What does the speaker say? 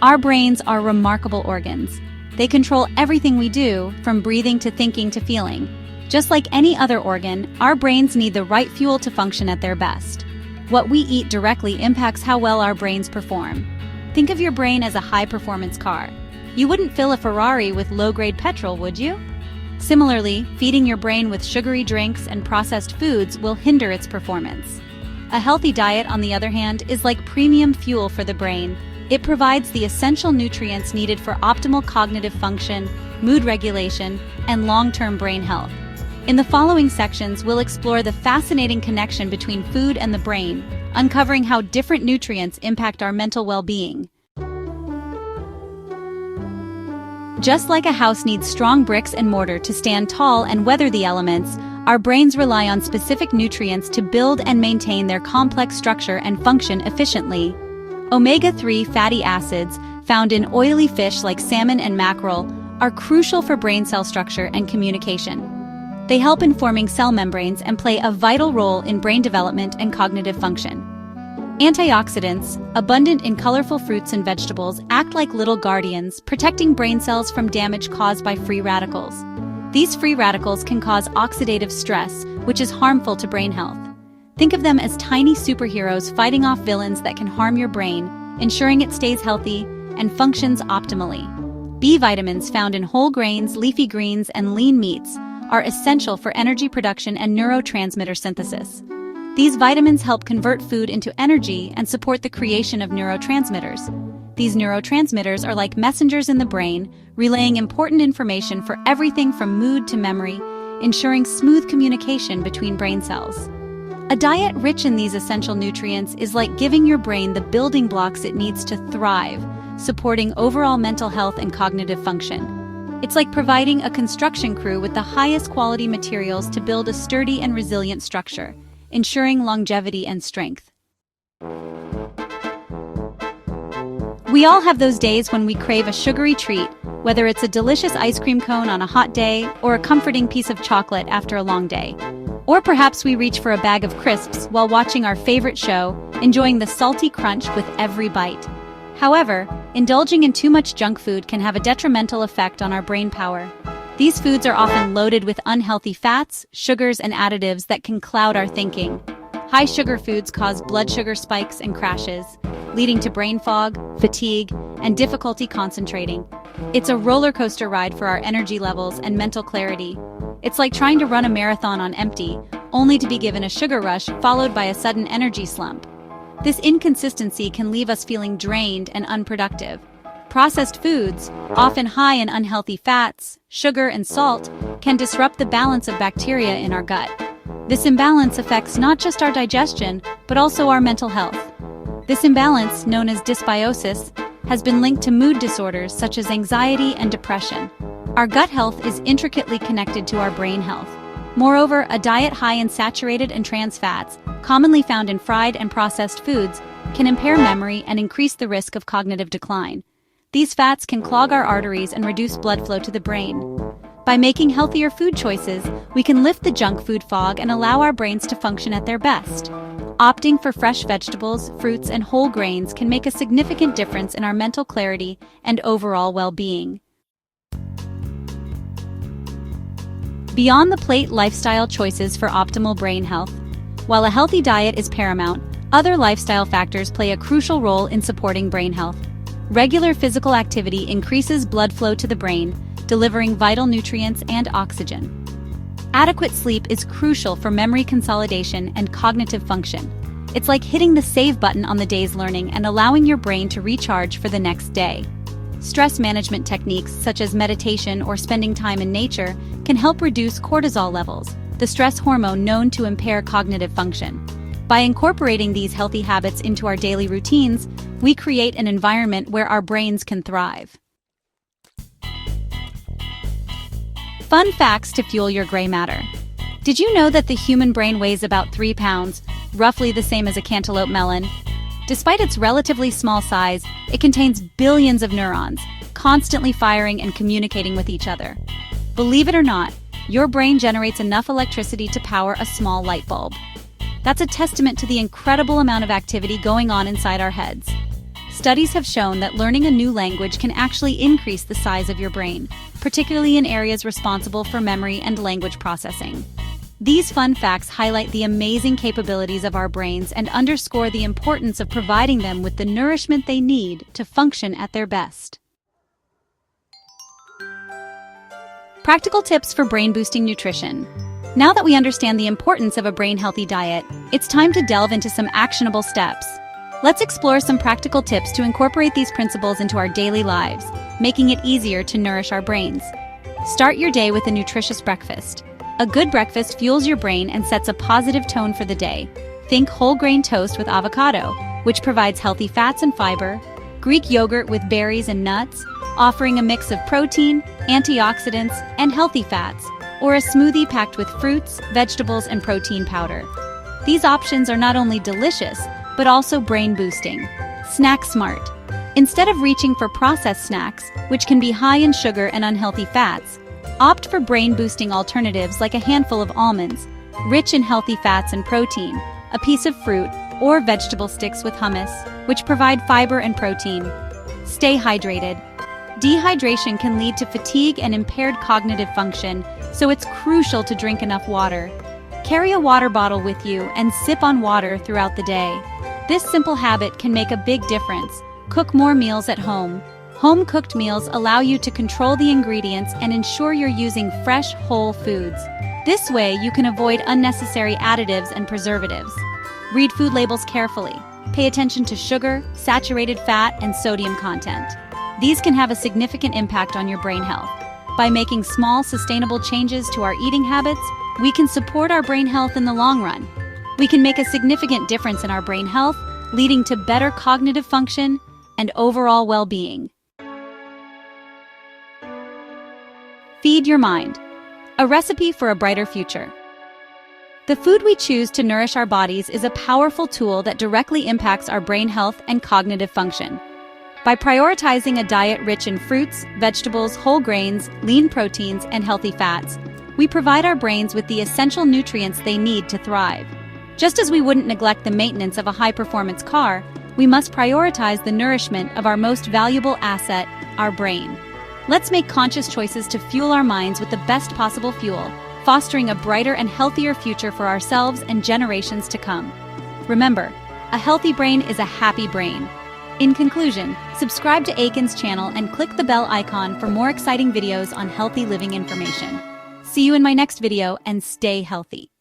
Our brains are remarkable organs. They control everything we do, from breathing to thinking to feeling. Just like any other organ, our brains need the right fuel to function at their best. What we eat directly impacts how well our brains perform. Think of your brain as a high-performance car. You wouldn't fill a Ferrari with low-grade petrol, would you? Similarly, feeding your brain with sugary drinks and processed foods will hinder its performance. A healthy diet, on the other hand, is like premium fuel for the brain. It provides the essential nutrients needed for optimal cognitive function, mood regulation, and long-term brain health. In the following sections, we'll explore the fascinating connection between food and the brain, uncovering how different nutrients impact our mental well-being. Just like a house needs strong bricks and mortar to stand tall and weather the elements, our brains rely on specific nutrients to build and maintain their complex structure and function efficiently. Omega-3 fatty acids, found in oily fish like salmon and mackerel, are crucial for brain cell structure and communication. They help in forming cell membranes and play a vital role in brain development and cognitive function. Antioxidants, abundant in colorful fruits and vegetables, act like little guardians, protecting brain cells from damage caused by free radicals. These free radicals can cause oxidative stress, which is harmful to brain health. Think of them as tiny superheroes fighting off villains that can harm your brain, ensuring it stays healthy and functions optimally. B vitamins, found in whole grains, leafy greens, and lean meats, are essential for energy production and neurotransmitter synthesis. These vitamins help convert food into energy and support the creation of neurotransmitters. These neurotransmitters are like messengers in the brain, relaying important information for everything from mood to memory, ensuring smooth communication between brain cells. A diet rich in these essential nutrients is like giving your brain the building blocks it needs to thrive, supporting overall mental health and cognitive function. It's like providing a construction crew with the highest quality materials to build a sturdy and resilient structure, ensuring longevity and strength. We all have those days when we crave a sugary treat, whether it's a delicious ice cream cone on a hot day or a comforting piece of chocolate after a long day. Or perhaps we reach for a bag of crisps while watching our favorite show, enjoying the salty crunch with every bite. However, indulging in too much junk food can have a detrimental effect on our brain power. These foods are often loaded with unhealthy fats, sugars, and additives that can cloud our thinking. High sugar foods cause blood sugar spikes and crashes, leading to brain fog, fatigue, and difficulty concentrating. It's a roller coaster ride for our energy levels and mental clarity. It's like trying to run a marathon on empty, only to be given a sugar rush followed by a sudden energy slump. This inconsistency can leave us feeling drained and unproductive. Processed foods, often high in unhealthy fats, sugar, and salt, can disrupt the balance of bacteria in our gut. This imbalance affects not just our digestion, but also our mental health. This imbalance, known as dysbiosis, has been linked to mood disorders such as anxiety and depression. Our gut health is intricately connected to our brain health. Moreover, a diet high in saturated and trans fats, commonly found in fried and processed foods, can impair memory and increase the risk of cognitive decline. These fats can clog our arteries and reduce blood flow to the brain. By making healthier food choices, we can lift the junk food fog and allow our brains to function at their best. Opting for fresh vegetables, fruits, and whole grains can make a significant difference in our mental clarity and overall well-being. Beyond the plate lifestyle choices for optimal brain health. While a healthy diet is paramount, other lifestyle factors play a crucial role in supporting brain health. Regular physical activity increases blood flow to the brain, delivering vital nutrients and oxygen. Adequate sleep is crucial for memory consolidation and cognitive function. It's like hitting the save button on the day's learning and allowing your brain to recharge for the next day. Stress management techniques such as meditation or spending time in nature can help reduce cortisol levels, the stress hormone known to impair cognitive function. By incorporating these healthy habits into our daily routines, we create an environment where our brains can thrive. Fun facts to fuel your gray matter. Did you know that the human brain weighs about 3 pounds, roughly the same as a cantaloupe melon? Despite its relatively small size, it contains billions of neurons, constantly firing and communicating with each other. Believe it or not, your brain generates enough electricity to power a small light bulb. That's a testament to the incredible amount of activity going on inside our heads. Studies have shown that learning a new language can actually increase the size of your brain, particularly in areas responsible for memory and language processing. These fun facts highlight the amazing capabilities of our brains and underscore the importance of providing them with the nourishment they need to function at their best. Practical tips for brain-boosting nutrition. Now that we understand the importance of a brain-healthy diet, it's time to delve into some actionable steps. Let's explore some practical tips to incorporate these principles into our daily lives, making it easier to nourish our brains. Start your day with a nutritious breakfast. A good breakfast fuels your brain and sets a positive tone for the day. Think whole grain toast with avocado, which provides healthy fats and fiber, Greek yogurt with berries and nuts, offering a mix of protein, antioxidants, and healthy fats, or a smoothie packed with fruits, vegetables, and protein powder. These options are not only delicious, but also brain-boosting. Snack smart. Instead of reaching for processed snacks, which can be high in sugar and unhealthy fats, opt for brain-boosting alternatives like a handful of almonds, rich in healthy fats and protein, a piece of fruit, or vegetable sticks with hummus, which provide fiber and protein. Stay hydrated. Dehydration can lead to fatigue and impaired cognitive function, so it's crucial to drink enough water. Carry a water bottle with you and sip on water throughout the day. This simple habit can make a big difference. Cook more meals at home. Home-cooked meals allow you to control the ingredients and ensure you're using fresh, whole foods. This way, you can avoid unnecessary additives and preservatives. Read food labels carefully. Pay attention to sugar, saturated fat, and sodium content. These can have a significant impact on your brain health. By making small, sustainable changes to our eating habits, we can support our brain health in the long run. We can make a significant difference in our brain health, leading to better cognitive function and overall well-being. Feed your mind. A recipe for a brighter future. The food we choose to nourish our bodies is a powerful tool that directly impacts our brain health and cognitive function. By prioritizing a diet rich in fruits, vegetables, whole grains, lean proteins, and healthy fats, we provide our brains with the essential nutrients they need to thrive. Just as we wouldn't neglect the maintenance of a high-performance car, we must prioritize the nourishment of our most valuable asset, our brain. Let's make conscious choices to fuel our minds with the best possible fuel, fostering a brighter and healthier future for ourselves and generations to come. Remember, a healthy brain is a happy brain. In conclusion, subscribe to Aiken's channel and click the bell icon for more exciting videos on healthy living information. See you in my next video and stay healthy.